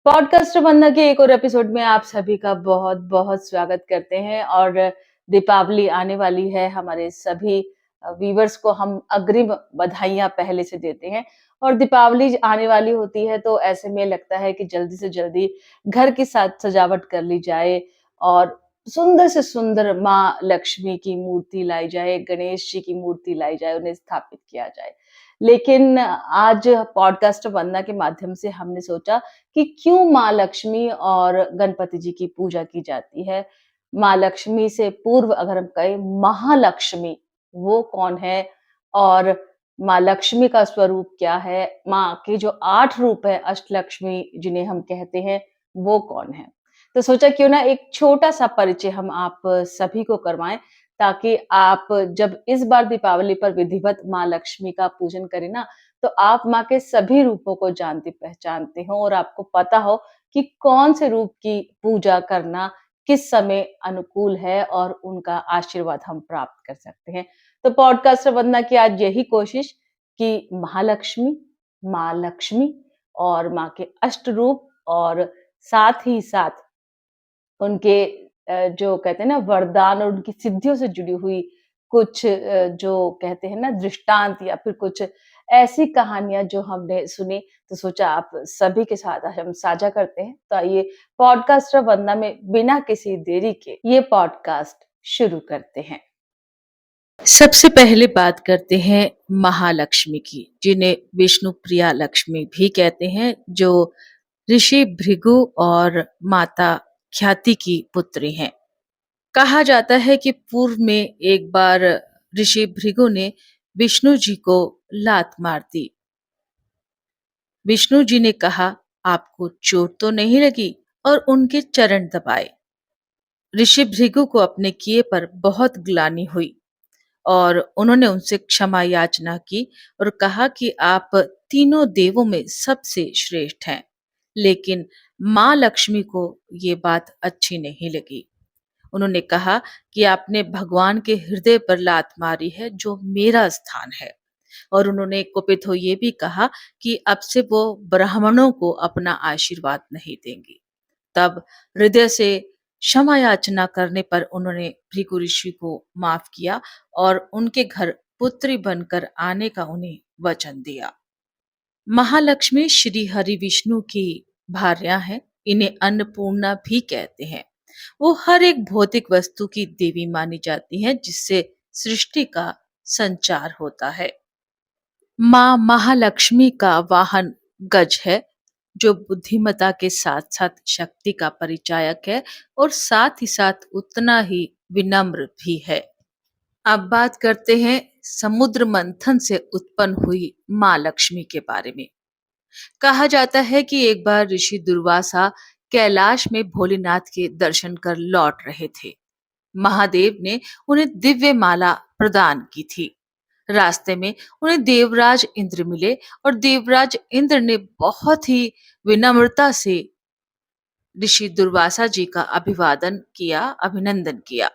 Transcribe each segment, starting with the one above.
Podcast वंदना के एक और एपिसोड में आप सभी का बहुत-बहुत स्वागत करते हैं और दीपावली आने वाली है। हमारे सभी व्यूअर्स को हम अग्रिम बधाइयाँ पहले से देते हैं और दीपावली आने वाली होती है तो ऐसे में लगता है कि जल्दी से जल्दी घर की साज सजावट कर ली जाए और सुंदर से सुंदर माँ लक्ष्मी की मूर्ति लाई जाए, गणेश जी की मूर्ति लाई जाए, उन्हें स्थापित किया जाए। लेकिन आज पॉडकास्ट वंदना के माध्यम से हमने सोचा कि क्यों माँ लक्ष्मी और गणपति जी की पूजा की जाती है। माँ लक्ष्मी से पूर्व अगर हम कहें महालक्ष्मी, वो कौन है? और माँ लक्ष्मी का स्वरूप क्या है? माँ के जो 8 रूप हैं, अष्टलक्ष्मी जिन्हें हम कहते हैं, वो कौन है? तो सोचा क्यों ना एक छोटा-सा परिचय हम आप सभी को करवाएँ, ताकि आप जब इस बार दीपावली पर विधिवत माँ लक्ष्मी का पूजन करें ना, तो आप माँ के सभी रूपों को जानते-पहचानते हो और आपको पता हो कि कौन से रूप की पूजा करना किस समय अनुकूल है और उनका आशीर्वाद हम प्राप्त कर सकते हैं। तो पॉडकास्ट वंदना की आज यही कोशिश कि महालक्ष्मी, माँ लक्ष्मी और माँ के अष्ट रूप और साथ ही साथ उनके जो कहते हैं ना वरदान और उनकी सिद्धियों से जुड़ी हुई कुछ जो कहते हैं ना दृष्टांत या फिर कुछ ऐसी कहानियाँ जो हमने सुनी, तो सोचा आप सभी के साथ आज हम साझा करते हैं। तो आइए पॉडकास्ट वंदना में बिना किसी देरी के ये पॉडकास्ट शुरू करते हैं। सबसे पहले बात करते हैं महालक्ष्मी की, जिन्हें विष्णु प्रिया लक्ष्मी भी कहते हैं, जो ऋषि भृगु और माता ख्याति की पुत्री हैं। कहा जाता है कि पूर्व में एक बार ऋषि भृगु ने विष्णु जी को लात मार दी। विष्णु जी ने कहा, आपको चोट तो नहीं लगी, और उनके चरण दबाए। ऋषि भृगु को अपने किए पर बहुत ग्लानि हुई और उन्होंने उनसे क्षमा याचना की और कहा कि आप तीनों देवों में सबसे श्रेष्ठ हैं। लेकिन माँ लक्ष्मी को ये बात अच्छी नहीं लगी। उन्होंने कहा कि आपने भगवान के हृदय पर लात मारी है, जो मेरा स्थान है। और उन्होंने कुपित हो ये भी कहा कि अब से वो ब्राह्मणों को अपना आशीर्वाद नहीं देंगी। तब हृदय से क्षमा याचना करने पर उन्होंने भृगु ऋषि को माफ किया और उनके घर पुत्री बनकर आने का उन्हें वचन दिया। महालक्ष्मी श्री हरि विष्णु की भार्या हैं। इन्हें अन्नपूर्णा भी कहते हैं। वो हर एक भौतिक वस्तु की देवी मानी जाती हैं, जिससे सृष्टि का संचार होता है। माँ महालक्ष्मी का वाहन गज है, जो बुद्धिमता के साथ साथ शक्ति का परिचायक है और साथ ही साथ उतना ही विनम्र भी है। अब बात करते हैं समुद्र मंथन से उत्पन्न हुई माँ लक्ष्मी के बारे में। कहा जाता है कि एक बार ऋषि दुर्वासा कैलाश में भोलेनाथ के दर्शन कर लौट रहे थे। महादेव ने उन्हें दिव्य माला प्रदान की थी। रास्ते में उन्हें देवराज इंद्र मिले और देवराज इंद्र ने बहुत ही विनम्रता से ऋषि दुर्वासा जी का अभिनंदन किया।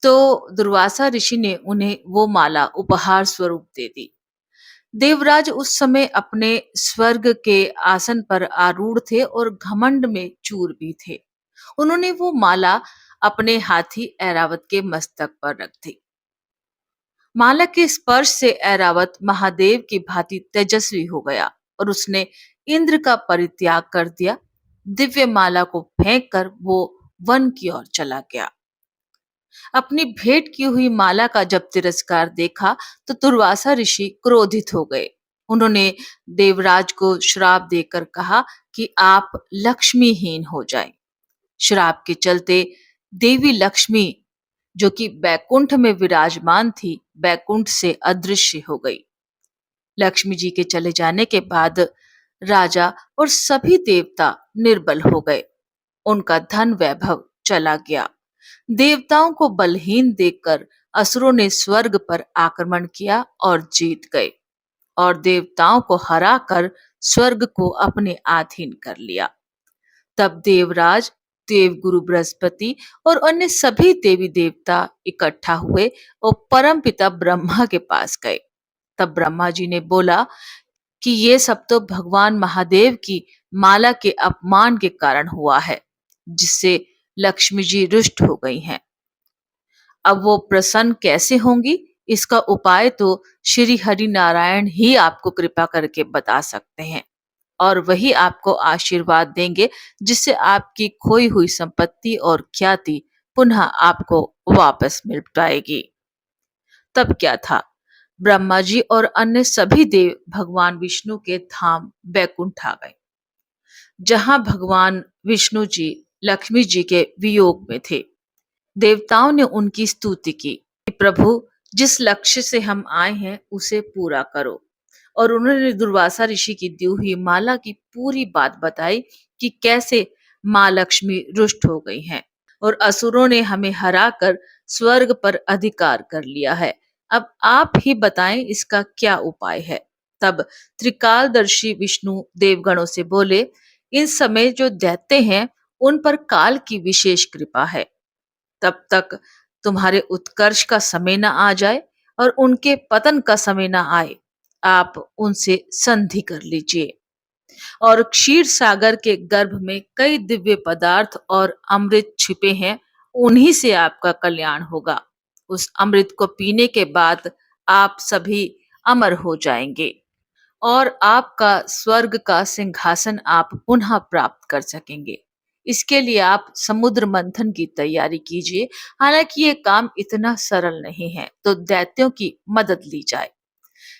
तो दुर्वासा ऋषि ने उन्हें वो माला उपहार स्वरूप दे दी। देवराज उस समय अपने स्वर्ग के आसन पर आरूढ़ थे और घमंड में चूर भी थे। उन्होंने वो माला अपने हाथी ऐरावत के मस्तक पर रख दी। माला के स्पर्श से ऐरावत महादेव की भांति तेजस्वी हो गया और उसने इंद्र का परित्याग कर दिया। दिव्य माला को फेंक कर वो वन की ओर चला गया। अपनी भेंट की हुई माला का जब तिरस्कार देखा तो दुर्वासा ऋषि क्रोधित हो गए। उन्होंने देवराज को श्राप देकर कहा कि आप लक्ष्मीहीन हो जाएं। श्राप के चलते देवी लक्ष्मी, जो कि बैकुंठ में विराजमान थी, बैकुंठ से अदृश्य हो गई। लक्ष्मी जी के चले जाने के बाद राजा और सभी देवता निर्बल हो गए। उनका धन वैभव चला गया। देवताओं को बलहीन देखकर असुरों ने स्वर्ग पर आक्रमण किया और जीत गए और देवताओं को हराकर स्वर्ग को अपने अधीन कर लिया। तब देवराज, देवगुरु बृहस्पति और अन्य सभी देवी देवता इकट्ठा हुए और परमपिता ब्रह्मा के पास गए। तब ब्रह्मा जी ने बोला कि ये सब तो भगवान महादेव की माला के अपमान के कारण हुआ है, जिससे लक्ष्मी जी रुष्ट हो गई हैं। अब वो प्रसन्न कैसे होंगी, इसका उपाय तो श्री हरि नारायण ही आपको कृपा करके बता सकते हैं, और वही आपको आशीर्वाद देंगे, जिससे आपकी खोई हुई संपत्ति और ख्याति पुनः आपको वापस मिल पाएगी। तब क्या था, ब्रह्मा जी और अन्य सभी देव भगवान विष्णु के धाम बैकुंठ आ गए, जहां भगवान विष्णु जी लक्ष्मी जी के वियोग में थे। देवताओं ने उनकी स्तुति की कि प्रभु, जिस लक्ष्य से हम आए हैं उसे पूरा करो। और उन्होंने दुर्वासा ऋषि की दी हुई माला की पूरी बात बताई कि कैसे माँ लक्ष्मी रुष्ट हो गई हैं और असुरों ने हमें हराकर स्वर्ग पर अधिकार कर लिया है। अब आप ही बताएं इसका क्या उपाय है। तब त्रिकालदर्शी विष्णु देवगणों से बोले, इन समय जो दैत्य हैं उन पर काल की विशेष कृपा है। तब तक तुम्हारे उत्कर्ष का समय न आ जाए और उनके पतन का समय न आए, आप उनसे संधि कर लीजिए। और क्षीर सागर के गर्भ में कई दिव्य पदार्थ और अमृत छिपे हैं, उन्हीं से आपका कल्याण होगा। उस अमृत को पीने के बाद आप सभी अमर हो जाएंगे और आपका स्वर्ग का सिंहासन आप पुनः प्राप्त कर सकेंगे। इसके लिए आप समुद्र मंथन की तैयारी कीजिए। हालांकि ये काम इतना सरल नहीं है, तो दैत्यों की मदद ली जाए।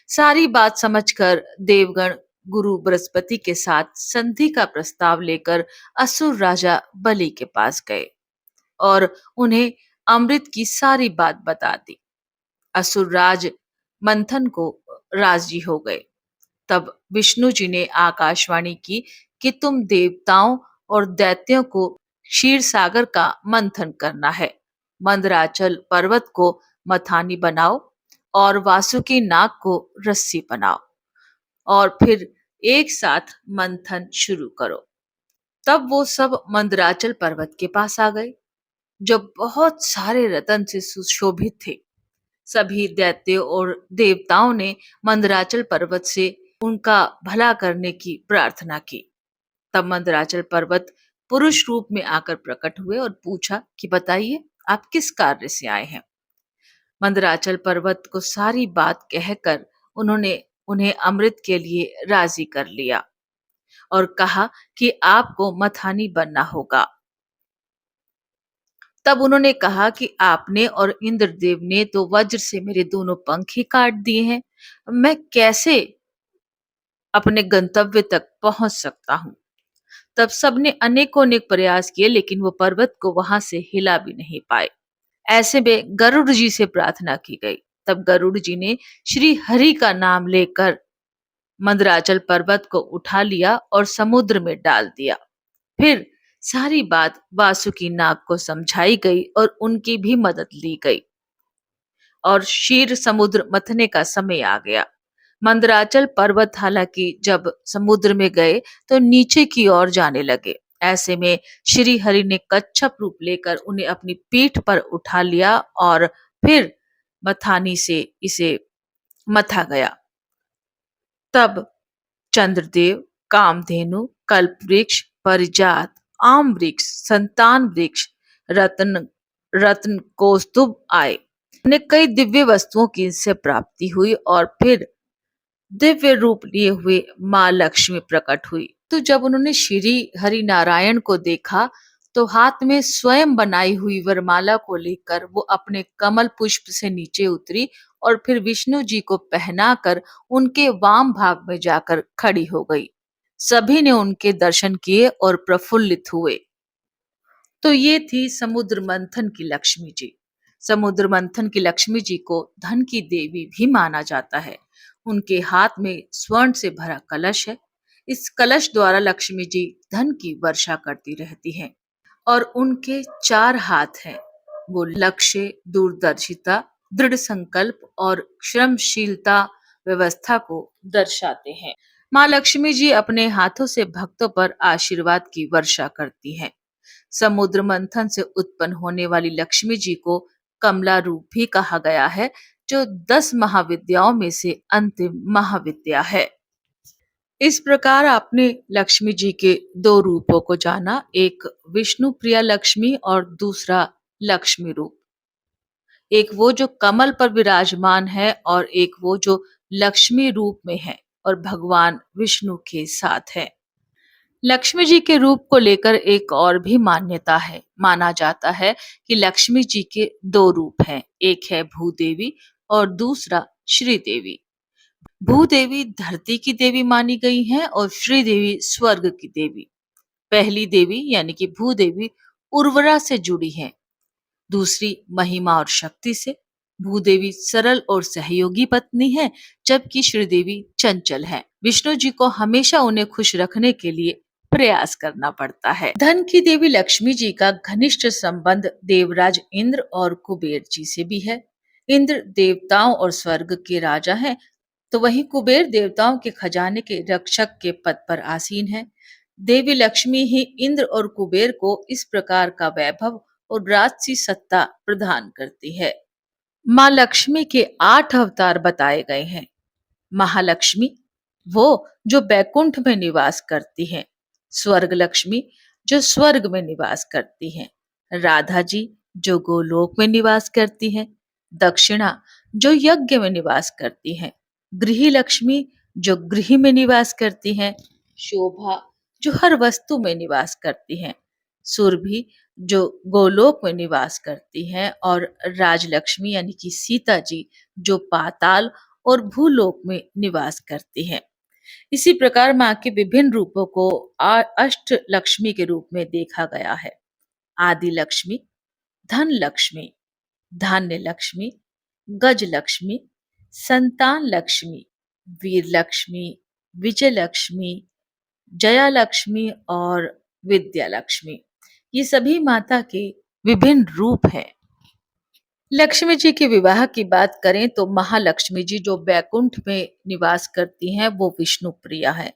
सारी बात समझकर देवगण गुरु बृहस्पति के साथ संधि का प्रस्ताव लेकर असुर राजा बलि के पास गए और उन्हें अमृत की सारी बात बता दी। असुर राज मंथन को राजी हो गए। तब विष्णु जी ने आकाशवाणी की कि तुम देवताओं और दैत्यों को क्षीर सागर का मंथन करना है। मंदराचल पर्वत को मथानी बनाओ और वासुकी नाग को रस्सी बनाओ और फिर एक साथ मंथन शुरू करो। तब वो सब मंदराचल पर्वत के पास आ गए, जो बहुत सारे रतन से सुशोभित थे। सभी दैत्यों और देवताओं ने मंदराचल पर्वत से उनका भला करने की प्रार्थना की। तब मंदराचल पर्वत पुरुष रूप में आकर प्रकट हुए और पूछा कि बताइए, आप किस कार्य से आए हैं। मंदराचल पर्वत को सारी बात कहकर उन्होंने उन्हें अमृत के लिए राजी कर लिया और कहा कि आपको मथानी बनना होगा। तब उन्होंने कहा कि आपने और इंद्रदेव ने तो वज्र से मेरे दोनों पंख ही काट दिए हैं, मैं कैसे अपने गंतव्य तक पहुंच सकता हूँ। तब सबने अनेकों अनेक प्रयास किए, लेकिन वो पर्वत को वहां से हिला भी नहीं पाए। ऐसे में गरुड़ जी से प्रार्थना की गई। तब गरुड़ जी ने श्री हरि का नाम लेकर मंदराचल पर्वत को उठा लिया और समुद्र में डाल दिया। फिर सारी बात वासुकी नाग को समझाई गई और उनकी भी मदद ली गई और क्षीर समुद्र मथने का समय आ गया। मंदराचल पर्वत हालांकि जब समुद्र में गए तो नीचे की ओर जाने लगे। ऐसे में श्री हरि ने कच्छप रूप लेकर उन्हें अपनी पीठ पर उठा लिया और फिर मथानी से इसे मथा गया। तब चंद्रदेव, कामधेनु, कल्पवृक्ष, परिजात, आम वृक्ष, संतान वृक्ष, रत्न रत्न कौस्तुभ आए। उन्हें कई दिव्य वस्तुओं की इनसे प्राप्ति हुई और फिर दिव्य रूप लिए हुए माँ लक्ष्मी प्रकट हुई। तो जब उन्होंने श्री हरि नारायण को देखा तो हाथ में स्वयं बनाई हुई वरमाला को लेकर वो अपने कमल पुष्प से नीचे उतरी और फिर विष्णु जी को पहनाकर उनके वाम भाग में जाकर खड़ी हो गई। सभी ने उनके दर्शन किए और प्रफुल्लित हुए। तो ये थी समुद्र मंथन की लक्ष्मी जी। समुद्र मंथन की लक्ष्मी जी को धन की देवी भी माना जाता है। उनके हाथ में स्वर्ण से भरा कलश है। इस कलश द्वारा लक्ष्मी जी धन की वर्षा करती रहती हैं और उनके चार हाथ हैं। वो लक्ष्य, दूरदर्शिता, दृढ़ संकल्प और श्रमशीलता व्यवस्था को दर्शाते हैं। माँ लक्ष्मी जी अपने हाथों से भक्तों पर आशीर्वाद की वर्षा करती हैं। समुद्र मंथन से उत्पन्न होने वाली लक्ष्मी जी को कमला रूप भी कहा गया है, जो 10 महाविद्याओं में से अंतिम महाविद्या है। इस प्रकार आपने लक्ष्मी जी के दो रूपों को जाना, एक विष्णु प्रिया लक्ष्मी और दूसरा लक्ष्मी रूप। एक वो जो कमल पर विराजमान है और एक वो जो लक्ष्मी रूप में है और भगवान विष्णु के साथ है। लक्ष्मी जी के रूप को लेकर एक और भी मान्यता है। माना जाता है कि लक्ष्मी जी के दो रूप हैं, एक है भूदेवी और दूसरा श्रीदेवी। भूदेवी धरती की देवी मानी गई हैं और श्रीदेवी स्वर्ग की देवी। पहली देवी यानी कि भूदेवी उर्वरा से जुड़ी हैं, दूसरी महिमा और शक्ति से। भूदेवी सरल और सहयोगी पत्नी है, जबकि श्रीदेवी चंचल है। विष्णु जी को हमेशा उन्हें खुश रखने के लिए प्रयास करना पड़ता है। धन की देवी लक्ष्मी जी का घनिष्ठ संबंध देवराज इंद्र और कुबेर जी से भी है। इंद्र देवताओं और स्वर्ग के राजा हैं, तो वहीं कुबेर देवताओं के खजाने के रक्षक के पद पर आसीन है। देवी लक्ष्मी ही इंद्र और कुबेर को इस प्रकार का वैभव और राजसी सत्ता प्रदान करती है। माँ लक्ष्मी के 8 अवतार बताए गए हैं। महालक्ष्मी वो जो बैकुंठ में निवास करती हैं, स्वर्ग लक्ष्मी जो स्वर्ग में निवास करती हैं, राधा जी जो गोलोक में निवास करती हैं, दक्षिणा जो यज्ञ में निवास करती हैं, गृह लक्ष्मी जो गृह में निवास करती हैं, शोभा जो हर वस्तु में निवास करती हैं, सुरभि जो गोलोक में निवास करती हैं और राजलक्ष्मी यानी कि सीता जी जो पाताल और भूलोक में निवास करती हैं। इसी प्रकार माँ के विभिन्न रूपों को अष्ट लक्ष्मी के रूप में देखा गया है। आदि लक्ष्मी, धन लक्ष्मी, धान्य लक्ष्मी, गज लक्ष्मी, संतान लक्ष्मी, वीर लक्ष्मी, विजय लक्ष्मी, जया लक्ष्मी और विद्या लक्ष्मी, ये सभी माता के विभिन्न रूप हैं। लक्ष्मी जी के विवाह की बात करें तो महालक्ष्मी जी जो बैकुंठ में निवास करती हैं वो विष्णु प्रिया है।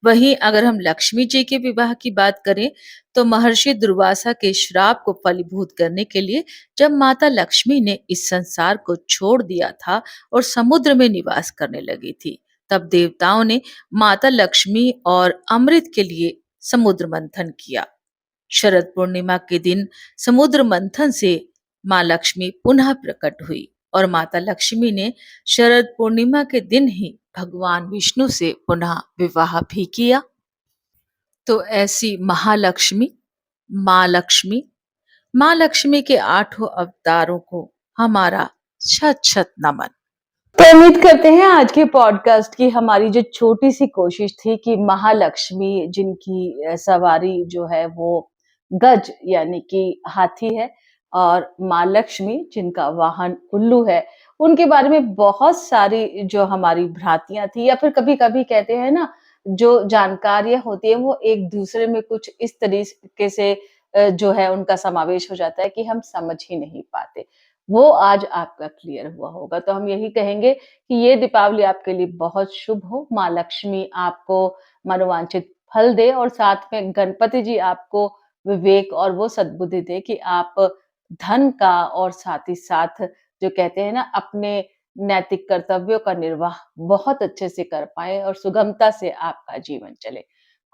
वहीं अगर हम लक्ष्मी जी के विवाह की बात करें तो महर्षि दुर्वासा के श्राप को फलीभूत करने के लिए जब माता लक्ष्मी ने इस संसार को छोड़ दिया था और समुद्र में निवास करने लगी थी, तब देवताओं ने माता लक्ष्मी और अमृत के लिए समुद्र मंथन किया। शरद पूर्णिमा के दिन समुद्र मंथन से माँ लक्ष्मी पुनः प्रकट हुई और माता लक्ष्मी ने शरद पूर्णिमा के दिन ही भगवान विष्णु से पुनः विवाह भी किया। तो ऐसी महालक्ष्मी, माँ लक्ष्मी, माँ लक्ष्मी के 8 अवतारों को हमारा शत शत नमन। तो उम्मीद करते हैं आज के पॉडकास्ट की हमारी जो छोटी सी कोशिश थी कि महालक्ष्मी जिनकी सवारी जो है वो गज यानी कि हाथी है और माँ लक्ष्मी जिनका वाहन उल्लू है, उनके बारे में बहुत सारी जो हमारी भ्रांतियां थी या फिर कभी कभी कहते हैं ना, जो जानकारियां होती है वो एक दूसरे में कुछ इस तरीके से जो है उनका समावेश हो जाता है कि हम समझ ही नहीं पाते। वो आज आपका क्लियर हुआ होगा। तो हम यही कहेंगे कि ये दीपावली आपके लिए बहुत शुभ हो। माँ लक्ष्मी आपको मनोवांछित फल दे और साथ में गणपति जी आपको विवेक और वो सद्बुद्धि दे कि आप धन का और साथ ही साथ जो कहते हैं ना अपने नैतिक कर्तव्यों का निर्वाह बहुत अच्छे से कर पाएँ और सुगमता से आपका जीवन चले।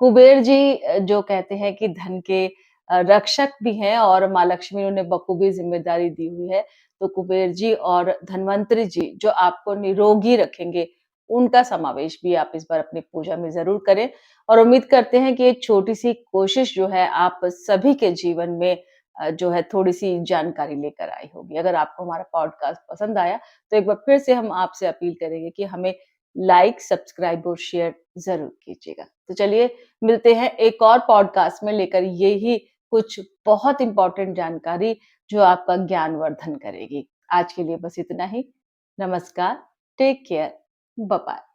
कुबेर जी जो कहते हैं कि धन के रक्षक भी हैं और माँ लक्ष्मी ने उन्हें बखूबी ज़िम्मेदारी दी हुई है। तो कुबेर जी और धन्वंतरी जी जो आपको निरोगी रखेंगे, उनका समावेश भी आप इस बार अपनी पूजा में ज़रूर करें और उम्मीद करते हैं कि एक छोटी-सी कोशिश जो है आप सभी के जीवन में जो है थोड़ी-सी जानकारी लेकर आई होगी। अगर आपको हमारा पॉडकास्ट पसंद आया, तो एक बार फिर से हम आपसे अपील करेंगे कि हमें लाइक, सब्सक्राइब और शेयर ज़रूर कीजिएगा। तो चलिए मिलते हैं एक और पॉडकास्ट में लेकर यही कुछ बहुत इम्पोर्टेंट जानकारी जो आपका ज्ञानवर्धन करेगी। आज के लिए बस इतना ही। नमस्कार, टेक केयर, बाय बाय।